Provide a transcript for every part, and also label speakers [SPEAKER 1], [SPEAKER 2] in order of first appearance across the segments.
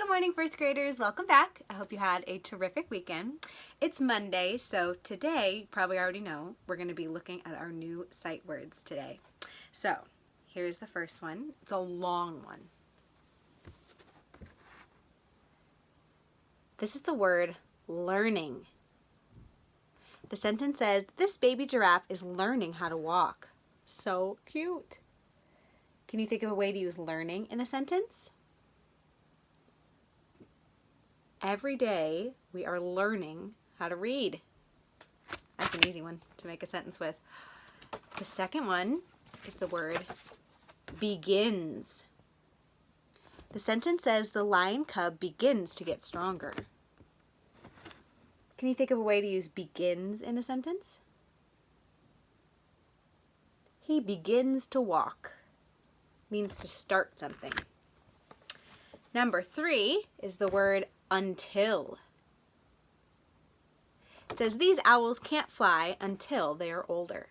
[SPEAKER 1] Good morning, first graders. Welcome back. I hope you had a terrific weekend. It's Monday, so today, you probably already know, we're going to be looking at our new sight words today. So, here's the first one. It's a long one. This is the word learning. The sentence says, this baby giraffe is learning how to walk. So cute. Can you think of a way to use learning in a sentence? Every day we are learning how to read. That's an easy one to make a sentence with. The second one is the word begins. The sentence says the lion cub begins to get stronger. Can you think of a way to use begins in a sentence? He begins to walk. Means to start something. Number 3 is the word until. It says these owls can't fly until they are older.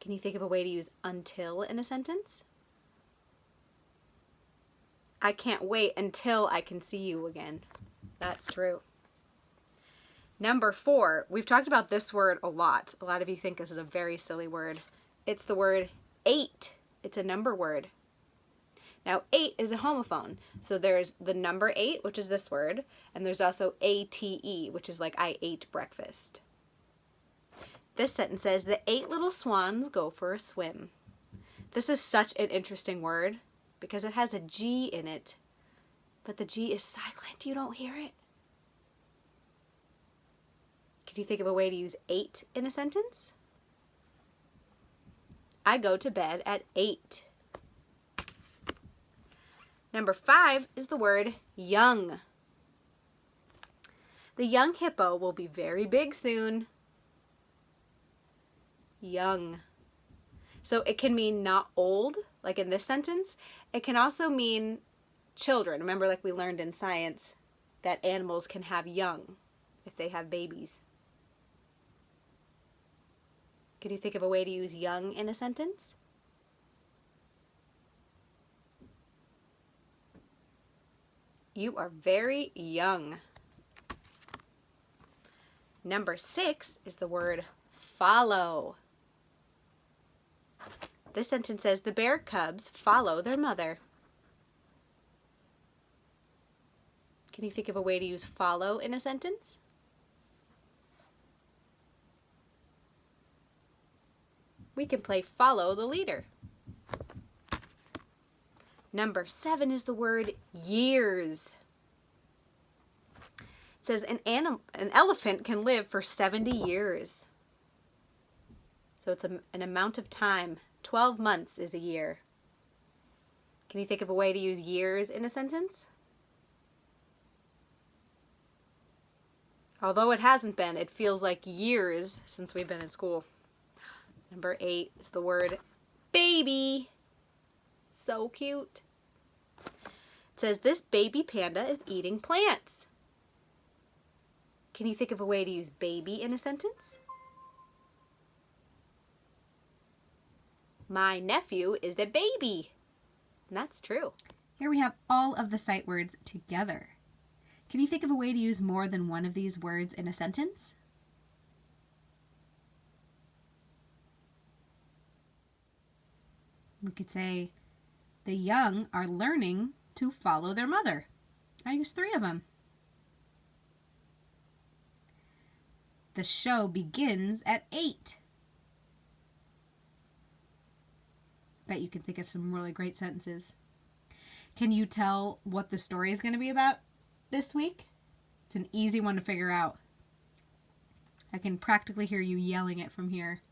[SPEAKER 1] Can you think of a way to use until in a sentence? I can't wait until I can see you again. That's true. Number 4, we've talked about this word a lot. A lot of you think this is a very silly word. It's the word 8. It's a number word. Now, 8 is a homophone. So there's the number 8, which is this word, and there's also ATE, which is like I ate breakfast. This sentence says, the 8 little swans go for a swim. This is such an interesting word because it has a G in it, but the G is silent. You don't hear it. Can you think of a way to use 8 in a sentence? I go to bed at 8. Number 5 is the word young. The young hippo will be very big soon. Young. So it can mean not old, like in this sentence. It can also mean children. Remember, like we learned in science, that animals can have young if they have babies. Could you think of a way to use young in a sentence? You are very young. Number 6 is the word follow. This sentence says the bear cubs follow their mother. Can you think of a way to use follow in a sentence? We can play follow the leader. Number 7 is the word years. It says an elephant can live for 70 years. So it's an amount of time. 12 months is a year. Can you think of a way to use years in a sentence? Although it hasn't been, it feels like years since we've been in school. Number 8 is the word baby. So cute. It says this baby panda is eating plants. Can you think of a way to use baby in a sentence? My nephew is a baby. And that's true. Here we have all of the sight words together. Can you think of a way to use more than one of these words in a sentence? We could say, the young are learning to follow their mother. I used 3 of them. The show begins at 8. Bet you can think of some really great sentences. Can you tell what the story is going to be about this week? It's an easy one to figure out. I can practically hear you yelling it from here.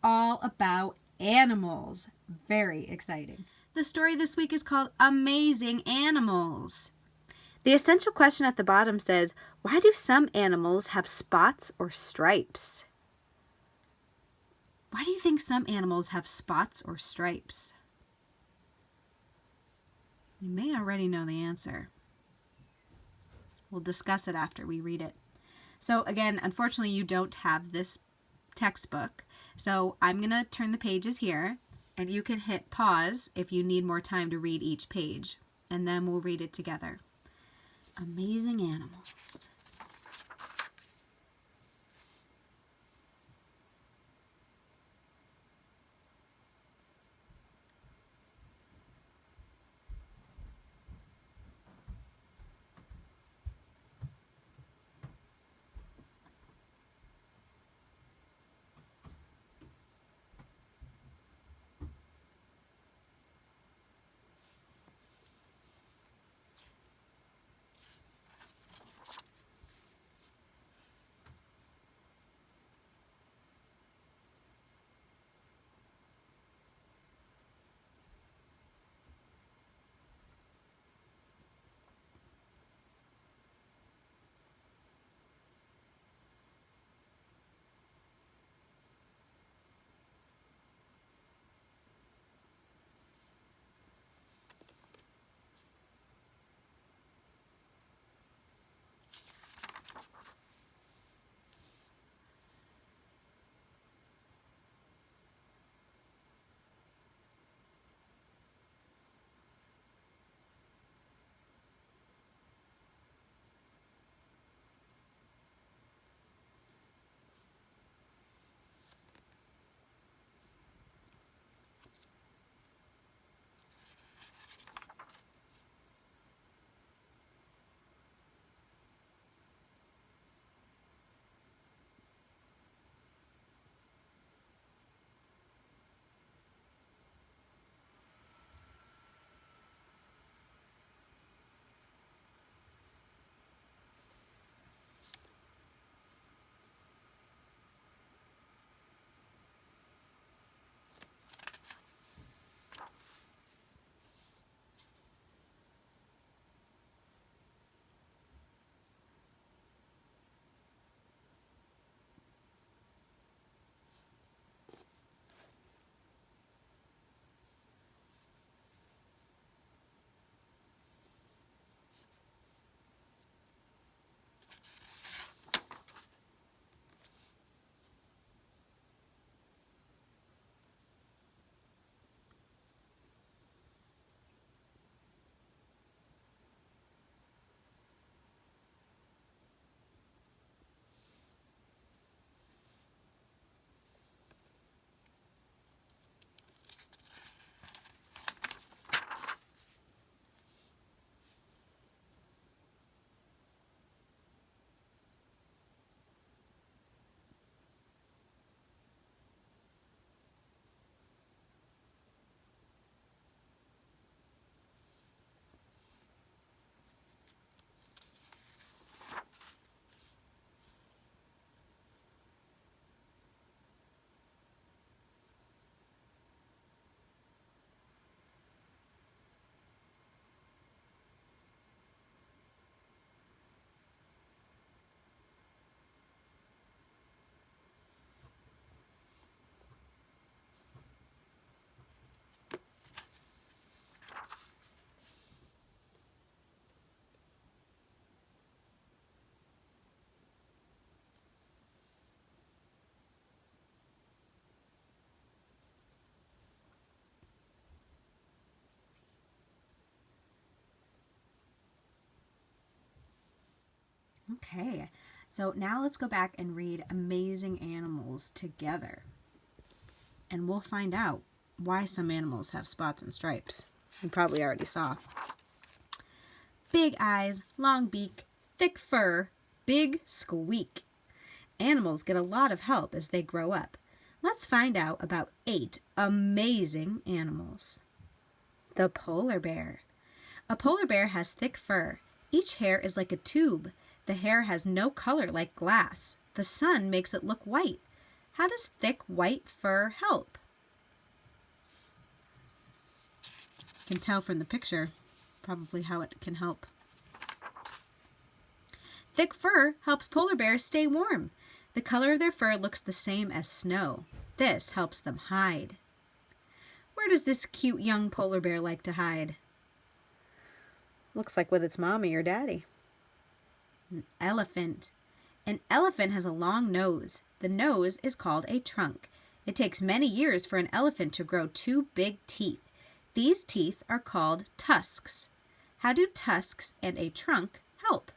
[SPEAKER 1] All about animals. Very exciting. The story this week is called Amazing Animals. The essential question at the bottom says, why do some animals have spots or stripes? Why do you think some animals have spots or stripes? You may already know the answer. We'll discuss it after we read it. So again, unfortunately, you don't have this textbook. So I'm going to turn the pages here And you can hit pause if you need more time to read each page, and then we'll read it together. Amazing animals. Okay, so now let's go back and read Amazing Animals together. And we'll find out why some animals have spots and stripes. You probably already saw. Big eyes, long beak, thick fur, big squeak. Animals get a lot of help as they grow up. Let's find out about 8 amazing animals. The polar bear. A polar bear has thick fur. Each hair is like a tube. The hair has no color like glass. The sun makes it look white. How does thick white fur help? You can tell from the picture probably how it can help. Thick fur helps polar bears stay warm. The color of their fur looks the same as snow. This helps them hide. Where does this cute young polar bear like to hide? Looks like with its mommy or daddy. An elephant. An elephant has a long nose. The nose is called a trunk. It takes many years for an elephant to grow 2 big teeth. These teeth are called tusks. How do tusks and a trunk help?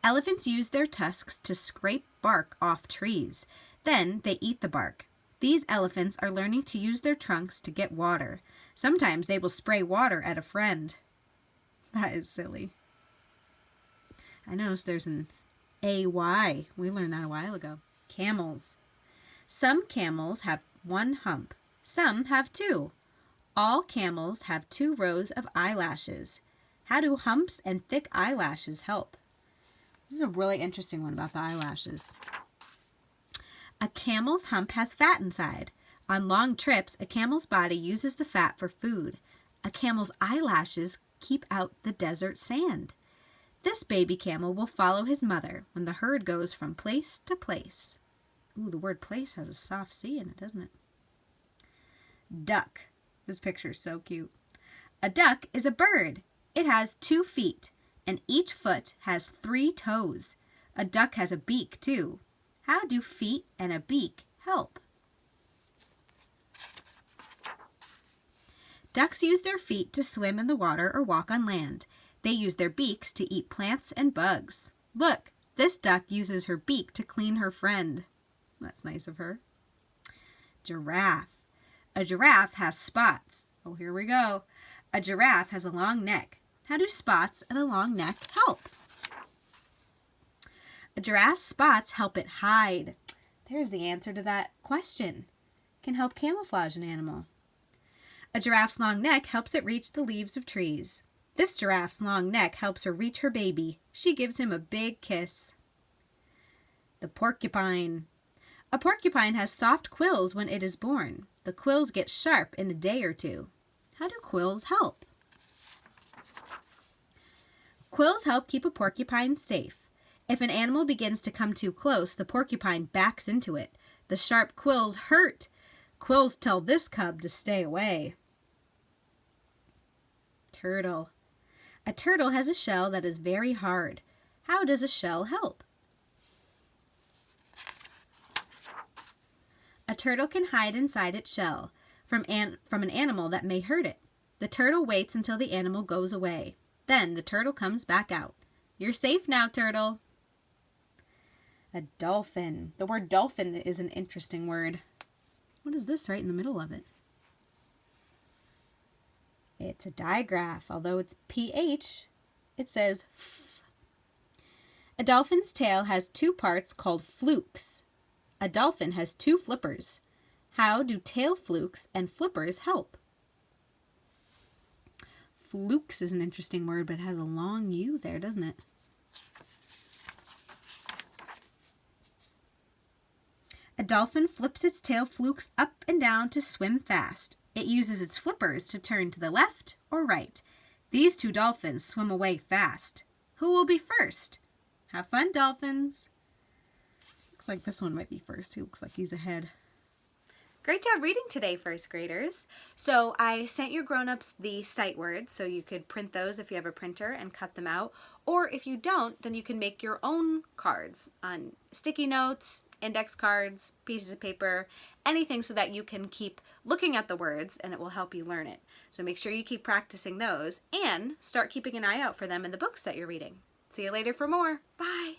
[SPEAKER 1] Elephants use their tusks to scrape bark off trees. Then they eat the bark. These elephants are learning to use their trunks to get water. Sometimes they will spray water at a friend. That is silly. I noticed there's an AY. We learned that a while ago. Camels. Some camels have 1 hump. Some have 2. All camels have 2 rows of eyelashes. How do humps and thick eyelashes help? This is a really interesting one about the eyelashes. A camel's hump has fat inside. On long trips, a camel's body uses the fat for food. A camel's eyelashes keep out the desert sand. This baby camel will follow his mother when the herd goes from place to place. Ooh, the word place has a soft C in it, doesn't it? Duck. This picture is so cute. A duck is a bird. It has 2 feet, and each foot has 3 toes. A duck has a beak, too. How do feet and a beak help? Ducks use their feet to swim in the water or walk on land. They use their beaks to eat plants and bugs. Look, this duck uses her beak to clean her friend. That's nice of her. Giraffe. A giraffe has spots. Oh, here we go. A giraffe has a long neck. How do spots and a long neck help? A giraffe's spots help it hide. There's the answer to that question. Can help camouflage an animal. A giraffe's long neck helps it reach the leaves of trees. This giraffe's long neck helps her reach her baby. She gives him a big kiss. The porcupine. A porcupine has soft quills when it is born. The quills get sharp in a day or 2. How do quills help? Quills help keep a porcupine safe. If an animal begins to come too close, the porcupine backs into it. The sharp quills hurt. Quills tell this cub to stay away. Turtle. A turtle has a shell that is very hard. How does a shell help? A turtle can hide inside its shell from an animal that may hurt it. The turtle waits until the animal goes away. Then the turtle comes back out. You're safe now, turtle. A dolphin. The word dolphin is an interesting word. What is this right in the middle of it? It's a digraph. Although it's PH, it says F. A dolphin's tail has 2 parts called flukes. A dolphin has 2 flippers. How do tail flukes and flippers help? Flukes is an interesting word, but it has a long U there, doesn't it? A dolphin flips its tail flukes up and down to swim fast. It uses its flippers to turn to the left or right. These 2 dolphins swim away fast. Who will be first? Have fun, dolphins. Looks like this one might be first. He looks like he's ahead. Great job reading today, first graders. So I sent your grown-ups the sight words so you could print those if you have a printer and cut them out. Or if you don't, then you can make your own cards on sticky notes, index cards, pieces of paper, anything so that you can keep looking at the words and it will help you learn it. So make sure you keep practicing those and start keeping an eye out for them in the books that you're reading. See you later for more. Bye.